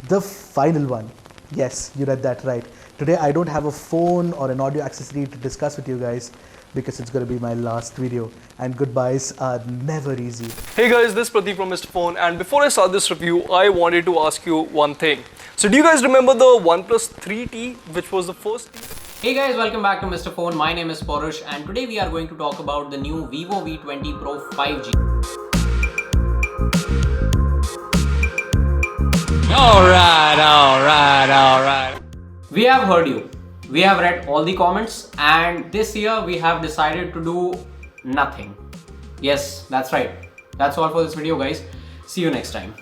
The final one. Yes, you read that right. Today I don't have a phone or an audio accessory to discuss with you guys because it's going to be my last video, and goodbyes are never easy. Hey guys, this is Pradeep from Mr. Phone, and before I start this review, I wanted to ask you one thing. So do you guys remember the OnePlus 3T, which was the first? Hey guys, welcome back to Mr. Phone. My name is Paurush, and today we are going to talk about the new Vivo V20 Pro 5G. Alright. We have heard you. We have read all the comments, and this year we have decided to do nothing. Yes, that's right. That's all for this video, guys. See you next time.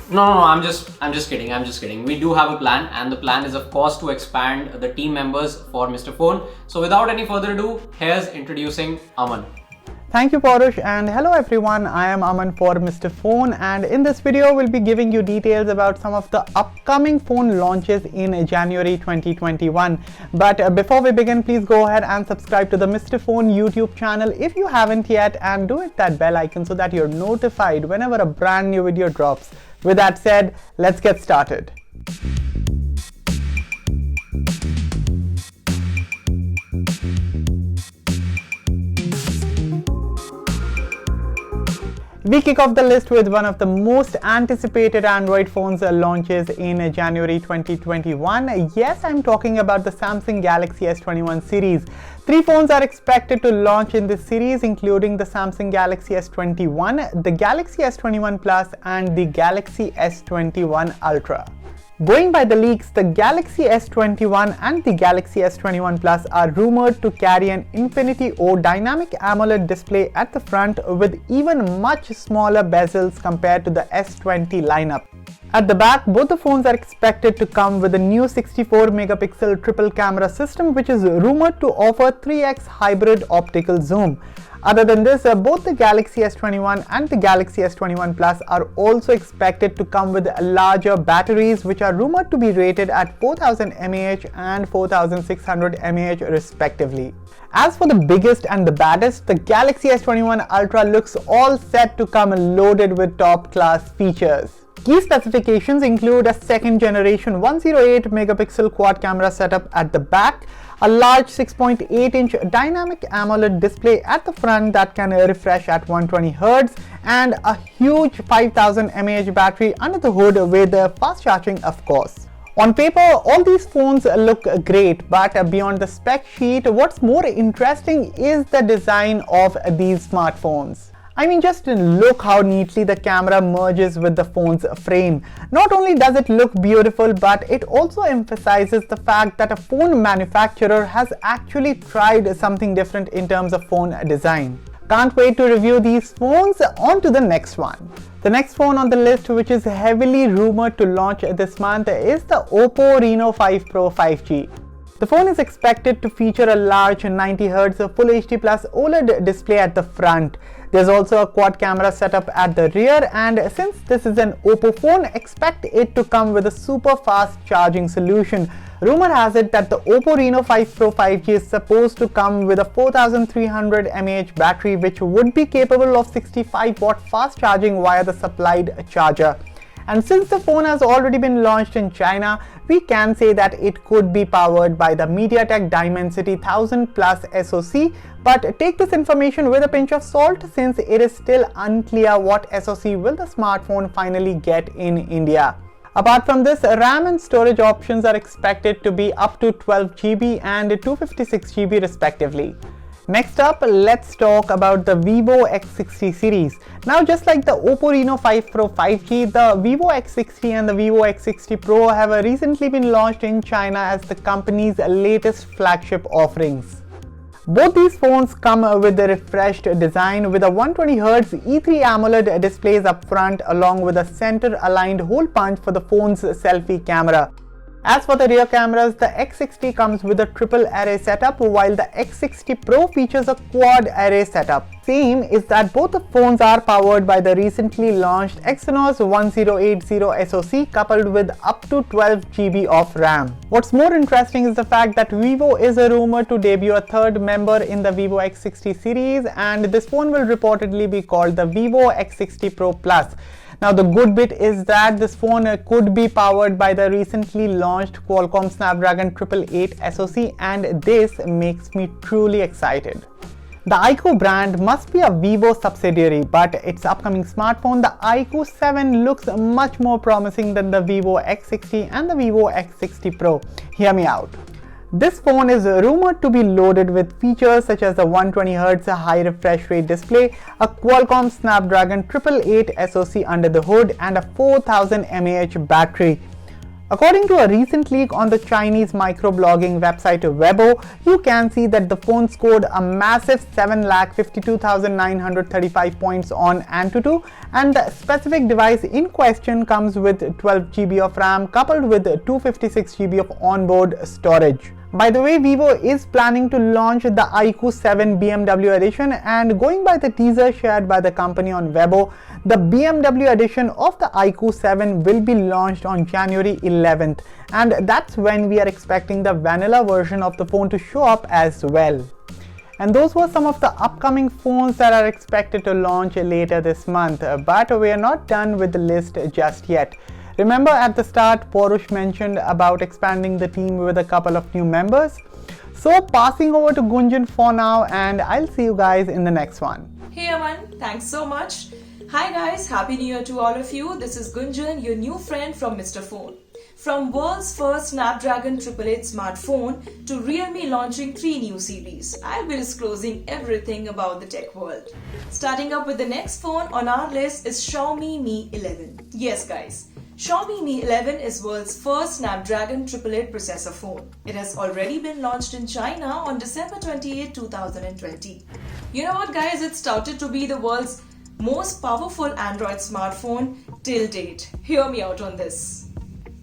No, I'm just kidding. We do have a plan, and the plan is of course to expand the team members for Mr. Phone. So without any further ado, here's introducing Aman. Thank you, Paurush, and hello everyone. I am Aman for Mr. Phone, and in this video we'll be giving you details about some of the upcoming phone launches in January 2021. But before we begin, please go ahead and subscribe to the Mr. Phone YouTube channel if you haven't yet, and do hit that bell icon so that you're notified whenever a brand new video drops. With that said, let's get started. We kick off the list with one of the most anticipated Android phones launches in January 2021. Yes, I'm talking about the Samsung Galaxy S21 series. 3 phones are expected to launch in this series, including the Samsung Galaxy S21, the Galaxy S21 Plus, and the Galaxy S21 Ultra. Going by the leaks, the Galaxy S21 and the Galaxy S21 Plus are rumored to carry an Infinity O dynamic AMOLED display at the front with even much smaller bezels compared to the S20 lineup. At the back, both the phones are expected to come with a new 64-megapixel triple camera system, which is rumored to offer 3x hybrid optical zoom. Other than this, both the Galaxy S21 and the Galaxy S21 Plus are also expected to come with larger batteries, which are rumored to be rated at 4000 mAh and 4600 mAh respectively. As for the biggest and the baddest, the Galaxy S21 Ultra looks all set to come loaded with top-class features. Key specifications include a second-generation 108-megapixel quad camera setup at the back, a large 6.8-inch dynamic AMOLED display at the front that can refresh at 120Hz, and a huge 5000 mAh battery under the hood with fast charging, of course. On paper, all these phones look great, but beyond the spec sheet, what's more interesting is the design of these smartphones. I mean, just look how neatly the camera merges with the phone's frame. Not only does it look beautiful, but it also emphasizes the fact that a phone manufacturer has actually tried something different in terms of phone design. Can't wait to review these phones. On to the next one. The next phone on the list, which is heavily rumored to launch this month, is the Oppo Reno 5 Pro 5G. The phone is expected to feature a large 90Hz Full HD Plus OLED display at the front. There's also a quad camera setup at the rear, and since this is an Oppo phone, expect it to come with a super fast charging solution. Rumor has it that the Oppo Reno 5 Pro 5G is supposed to come with a 4300 mAh battery, which would be capable of 65-watt fast charging via the supplied charger. And since the phone has already been launched in China, we can say that it could be powered by the MediaTek Dimensity 1000 Plus SoC, but take this information with a pinch of salt since it is still unclear what SoC will the smartphone finally get in India. Apart from this, RAM and storage options are expected to be up to 12GB and 256GB respectively. Next up, let's talk about the Vivo X60 series. Now, just like the Oppo Reno 5 Pro 5G, the Vivo X60 and the Vivo X60 Pro have recently been launched in China as the company's latest flagship offerings. Both these phones come with a refreshed design with a 120Hz E3 AMOLED displays up front, along with a center-aligned hole punch for the phone's selfie camera. As for the rear cameras, the X60 comes with a triple array setup, while the X60 Pro features a quad array setup. Same is that both the phones are powered by the recently launched Exynos 1080 SoC coupled with up to 12GB of RAM. What's more interesting is the fact that Vivo is rumored to debut a third member in the Vivo X60 series, and this phone will reportedly be called the Vivo X60 Pro Plus. Now the good bit is that this phone could be powered by the recently launched Qualcomm Snapdragon 888 SoC, and this makes me truly excited. The iQOO brand must be a Vivo subsidiary, but its upcoming smartphone, the iQOO 7, looks much more promising than the Vivo X60 and the Vivo X60 Pro. Hear me out. This phone is rumored to be loaded with features such as the 120Hz high refresh rate display, a Qualcomm Snapdragon 888 SoC under the hood, and a 4000 mAh battery. According to a recent leak on the Chinese microblogging website Weibo, you can see that the phone scored a massive 7,52,935 points on Antutu, and the specific device in question comes with 12 GB of RAM coupled with 256 GB of onboard storage. By the way, Vivo is planning to launch the iQOO 7 BMW edition, and going by the teaser shared by the company on Weibo, the BMW edition of the iQOO 7 will be launched on January 11th, and that's when we are expecting the vanilla version of the phone to show up as well. And those were some of the upcoming phones that are expected to launch later this month, but we are not done with the list just yet. Remember at the start, Paurush mentioned about expanding the team with a couple of new members. So passing over to Gunjan for now, and I'll see you guys in the next one. Hey Aman, thanks so much. Hi guys, Happy New Year to all of you. This is Gunjan, your new friend from Mr. Phone. From world's first Snapdragon 888 smartphone to Realme launching 3 new series, I'll be disclosing everything about the tech world. Starting up with the next phone on our list is Xiaomi Mi 11. Yes guys, Xiaomi Mi 11 is world's first Snapdragon 888 processor phone. It has already been launched in China on December 28, 2020. You know what guys, it's touted to be the world's most powerful Android smartphone till date. Hear me out on this.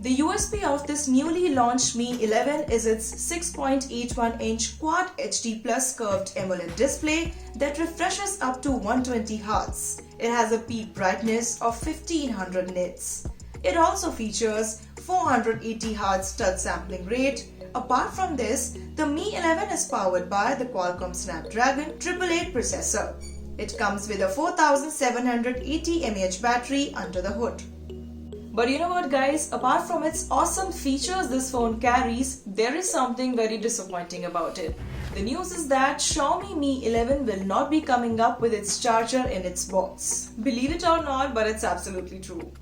The USP of this newly launched Mi 11 is its 6.81-inch Quad HD Plus curved AMOLED display that refreshes up to 120 Hz. It has a peak brightness of 1500 nits. It also features 480 Hz touch sampling rate. Apart from this, the Mi 11 is powered by the Qualcomm Snapdragon 888 processor. It comes with a 4780 mAh battery under the hood. But you know what guys, apart from its awesome features this phone carries, there is something very disappointing about it. The news is that Xiaomi Mi 11 will not be coming up with its charger in its box. Believe it or not, but it's absolutely true.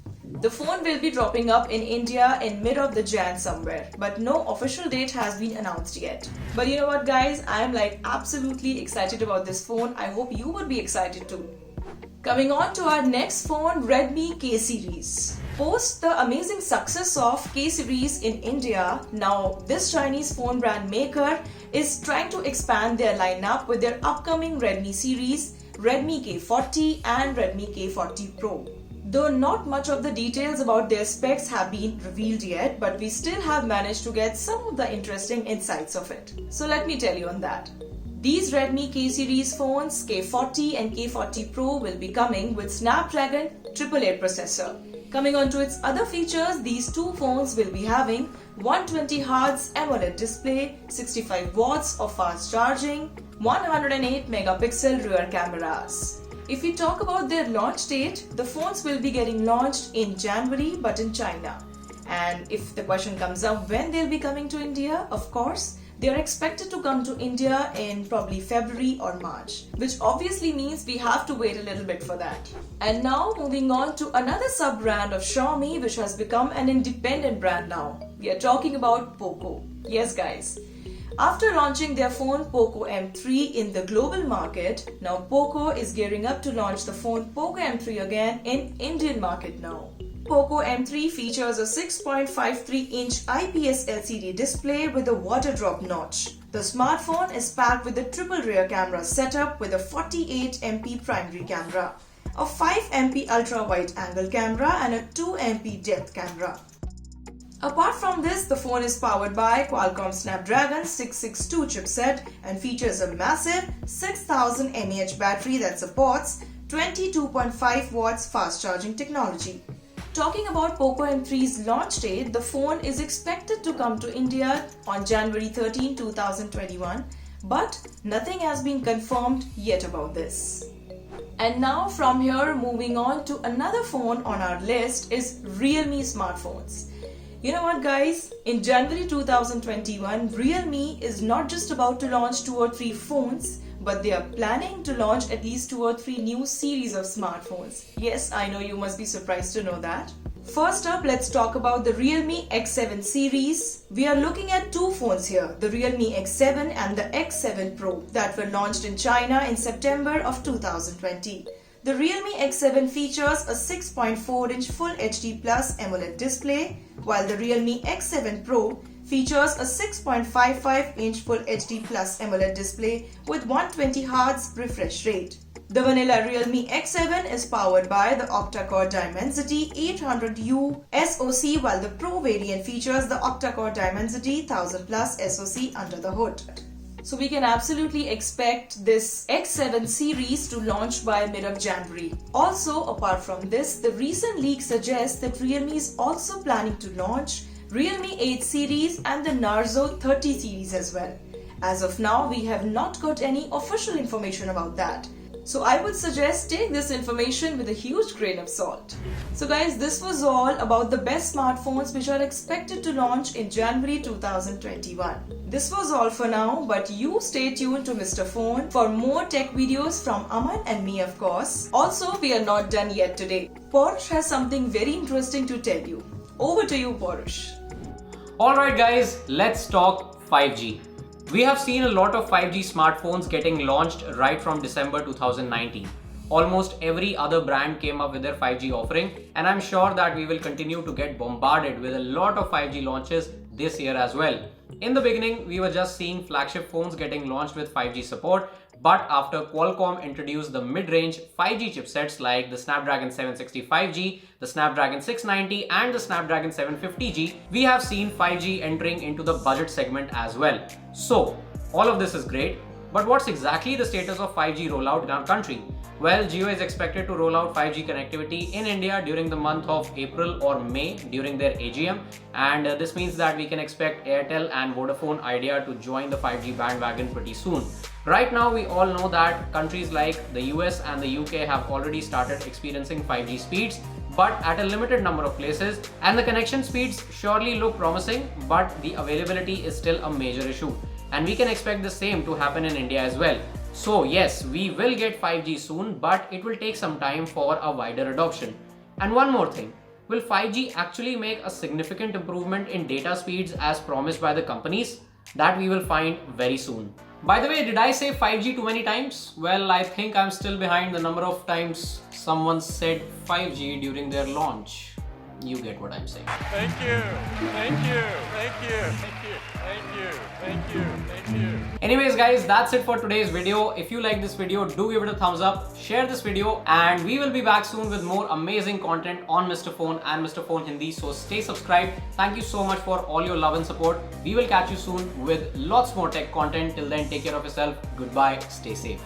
The phone will be dropping up in India in mid of the Jan somewhere, but no official date has been announced yet. But you know what guys, I am absolutely excited about this phone. I hope you would be excited too. Coming on to our next phone, Redmi K series. Post the amazing success of K series in India, now this Chinese phone brand maker is trying to expand their lineup with their upcoming Redmi series, Redmi K40 and Redmi K40 Pro. Though not much of the details about their specs have been revealed yet, but we still have managed to get some of the interesting insights of it. So let me tell you on that. These Redmi K series phones, K40 and K40 Pro, will be coming with Snapdragon 888 processor. Coming on to its other features, these two phones will be having 120 Hz AMOLED display, 65 watts of fast charging, 108 megapixel rear cameras. If we talk about their launch date, the phones will be getting launched in January but in China. And if the question comes up when they'll be coming to India, of course, they are expected to come to India in probably February or March, which obviously means we have to wait a little bit for that. And now moving on to another sub-brand of Xiaomi which has become an independent brand now. We are talking about Poco. Yes guys. After launching their phone Poco M3 in the global market, now Poco is gearing up to launch the phone Poco M3 again in Indian market now. Poco M3 features a 6.53-inch IPS LCD display with a water drop notch. The smartphone is packed with a triple rear camera setup with a 48MP primary camera, a 5MP ultra-wide angle camera and a 2MP depth camera. Apart from this, the phone is powered by Qualcomm Snapdragon 662 chipset and features a massive 6000 mAh battery that supports 22.5 watts fast charging technology. Talking about Poco M3's launch date, the phone is expected to come to India on January 13, 2021, but nothing has been confirmed yet about this. And now from here, moving on to another phone on our list is Realme smartphones. You know what guys, in January 2021, Realme is not just about to launch 2 or 3 phones, but they are planning to launch at least 2 or 3 new series of smartphones. Yes, I know you must be surprised to know that. First up, let's talk about the Realme X7 series. We are looking at 2 phones here, the Realme X7 and the X7 Pro that were launched in China in September of 2020. The Realme X7 features a 6.4-inch Full HD Plus AMOLED display, while the Realme X7 Pro features a 6.55-inch Full HD Plus AMOLED display with 120 Hz refresh rate. The vanilla Realme X7 is powered by the octa-core Dimensity 800U SoC, while the Pro variant features the octa-core Dimensity 1000 Plus SoC under the hood. So we can absolutely expect this X7 series to launch by mid of January. Also, apart from this, the recent leak suggests that Realme is also planning to launch Realme 8 series and the Narzo 30 series as well. As of now, we have not got any official information about that. So I would suggest take this information with a huge grain of salt. So guys, this was all about the best smartphones which are expected to launch in January 2021. This was all for now, but you stay tuned to Mr. Phone for more tech videos from Aman and me, of course. Also, we are not done yet today. Paurush has something very interesting to tell you. Over to you, Paurush. Alright guys, let's talk 5G. We have seen a lot of 5G smartphones getting launched right from December 2019. Almost every other brand came up with their 5G offering, and I'm sure that we will continue to get bombarded with a lot of 5G launches this year as well. In the beginning, we were just seeing flagship phones getting launched with 5G support, but after Qualcomm introduced the mid-range 5G chipsets like the Snapdragon 760 5G, the Snapdragon 690 and the Snapdragon 750G, we have seen 5G entering into the budget segment as well. So, all of this is great, but what's exactly the status of 5G rollout in our country? Well, Jio is expected to roll out 5G connectivity in India during the month of April or May during their AGM, and this means that we can expect Airtel and Vodafone Idea to join the 5G bandwagon pretty soon. Right now, we all know that countries like the US and the UK have already started experiencing 5G speeds, but at a limited number of places, and the connection speeds surely look promising, but the availability is still a major issue. And we can expect the same to happen in India as well. So yes, we will get 5G soon, but it will take some time for a wider adoption. And one more thing, will 5G actually make a significant improvement in data speeds as promised by the companies? That we will find very soon. By the way, did I say 5G too many times? Well, I think I'm still behind the number of times someone said 5G during their launch. You get what I'm saying. Thank you, thank you, thank you, thank you, thank you, thank you, thank you. Anyways guys, that's it for today's video. If you like this video, do give it a thumbs up, share this video, and we will be back soon with more amazing content on Mr. Phone and Mr. Phone Hindi. So stay subscribed. Thank you so much for all your love and support. We will catch you soon with lots more tech content. Till then, take care of yourself. Goodbye. Stay safe.